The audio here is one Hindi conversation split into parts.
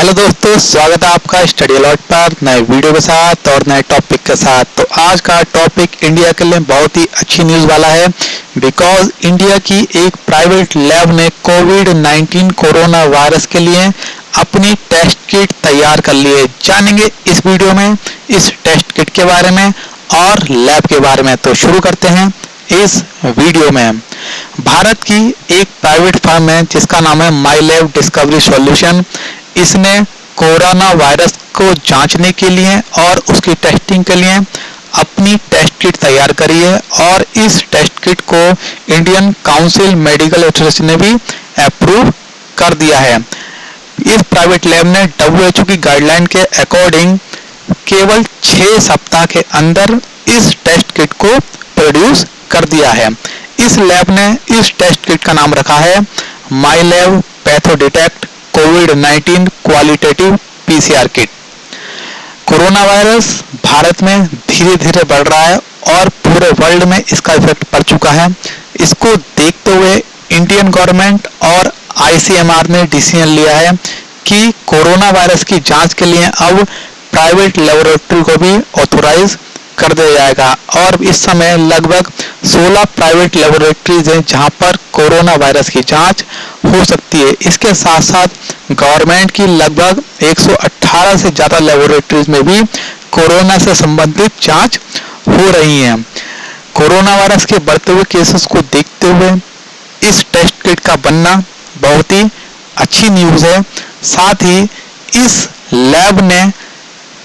हेलो दोस्तों, स्वागत है आपका स्टडी अलॉट पर नए वीडियो के साथ और नए टॉपिक के साथ। तो आज का टॉपिक इंडिया के लिए बहुत ही अच्छी न्यूज़ वाला है, बिकॉज इंडिया की एक प्राइवेट लैब ने कोविड-19 कोरोना वायरस के लिए अपनी टेस्ट किट तैयार कर ली है। जानेंगे इस वीडियो में इस टेस्ट किट के बारे में और लैब के बारे में। तो शुरू करते हैं इस वीडियो में। भारत की एक प्राइवेट फर्म है जिसका नाम है माइलैब डिस्कवरी सॉल्यूशन। इसने कोरोना वायरस को जांचने के लिए और उसकी टेस्टिंग के लिए अपनी टेस्ट किट तैयार करी है और इस टेस्ट किट को इंडियन काउंसिल मेडिकल एसोसिएशन ने भी अप्रूव कर दिया है। इस प्राइवेट लैब ने WHO की गाइडलाइन के अकॉर्डिंग केवल 6 सप्ताह के अंदर इस टेस्ट किट को प्रोड्यूस कर दिया है। इस लैब ने इस टेस्ट किट का नाम रखा है माइलैब पैथोडिटेक्ट COVID-19 qualitative PCR kit. Corona virus Bharat में धीरे धीरे बढ़ रहा है और पूरे वर्ल्ड में इसका इफेक्ट पड़ चुका है। इसको देखते हुए इंडियन गवर्नमेंट और ICMR ने डिसीजन लिया है कि कोरोना वायरस की जांच के लिए अब प्राइवेट लेबोरेटरी को भी ऑथोराइज कर दिया जाएगा और इस समय लगभग 16 प्राइवेट लेबोरेटरीज हैं जहां पर कोरोना वायरस की जांच हो सकती है। इसके साथ साथ गवर्नमेंट की लगभग 118 से ज़्यादा लेबोरेटरीज में भी कोरोना से संबंधित जांच हो रही है। कोरोना वायरस के बढ़ते हुए केसेस को देखते हुए इस टेस्ट किट का बनना बहुत ही अच्छी न्यूज़ है। साथ ही इस लैब ने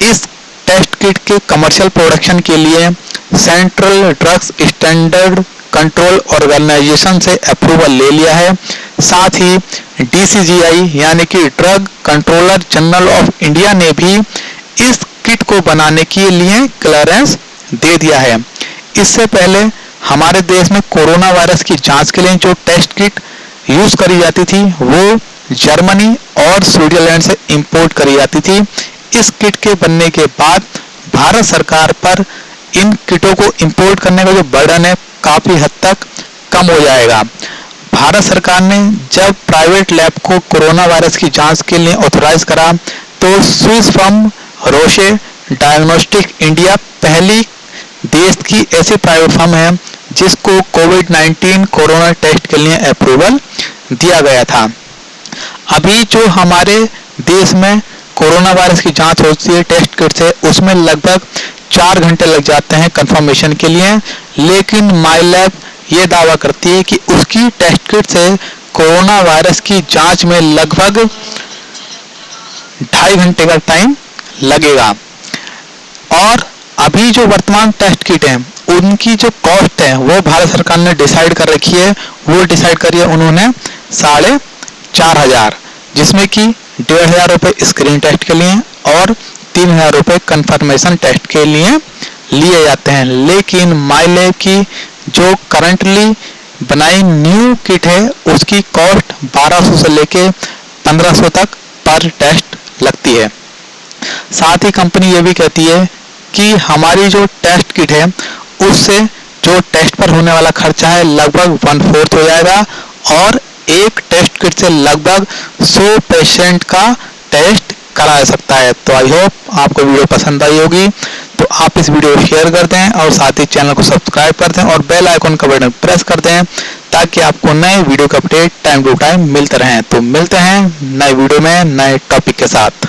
इस टेस्ट किट के कमर्शियल प्रोडक्शन के लिए central drugs standard control organisation से अप्रूवल ले लिया है। साथ ही DCGI यानी कि drug controller general of India ने भी इस किट को बनाने के लिए क्लियरेंस दे दिया है। इससे पहले हमारे देश में कोरोना वायरस की जांच के लिए जो टेस्ट किट यूज करी जाती थी वो जर्मनी और स्विट्जरलैंड से इंपोर्ट करी जाती थी। इस किट के बनने के बाद भारत सरकार पर इन किटों को इंपोर्ट करने का जो बर्डन है काफी हद तक कम हो जाएगा। भारत सरकार ने जब प्राइवेट लैब को कोरोना वायरस की जांच के लिए ऑथराइज करा तो स्विस फर्म रोशे डायग्नोस्टिक इंडिया पहली देश की ऐसी प्राइवेट फर्म है जिसको कोविड-19 कोरोना टेस्ट के लिए अप्रूवल दिया गया था। अभी जो हमारे देश में कोरोना वायरस की जांच होती है टेस्ट किट से, उसमें लगभग 4 घंटे लग जाते हैं कंफर्मेशन के लिए, लेकिन माइलैब ये दावा करती है कि उसकी टेस्ट किट से कोरोना वायरस की जांच में लगभग 2.5 घंटे का टाइम लगेगा। और अभी जो वर्तमान टेस्ट किट है उनकी जो कॉस्ट है वो भारत सरकार ने डिसाइड कर रखी है। वो डिसाइड करी है उन्होंने 4,500, जिसमें कि 1,500 रुपये स्क्रीन टेस्ट के लिए और 3,000 रुपये कन्फर्मेशन टेस्ट के लिए लिए जाते हैं। लेकिन माइलैब की जो करंटली बनाई न्यू किट है उसकी कॉस्ट 1200 से लेके 1500 तक पर टेस्ट लगती है। साथ ही कंपनी ये भी कहती है कि हमारी जो टेस्ट किट है उससे जो टेस्ट पर होने वाला खर्चा है लगभग 1/4 हो जाएगा और एक टेस्ट किट से लगभग 100 पेशेंट का टेस्ट करा जा सकता है। तो आई होप आपको वीडियो पसंद आई होगी, तो आप इस वीडियो को शेयर कर दें और साथ ही चैनल को सब्सक्राइब कर दें और बेल आइकन का बटन प्रेस कर दें ताकि आपको नए वीडियो का अपडेट टाइम टू टाइम मिलते रहें। तो मिलते हैं नए वीडियो में नए टॉपिक के साथ।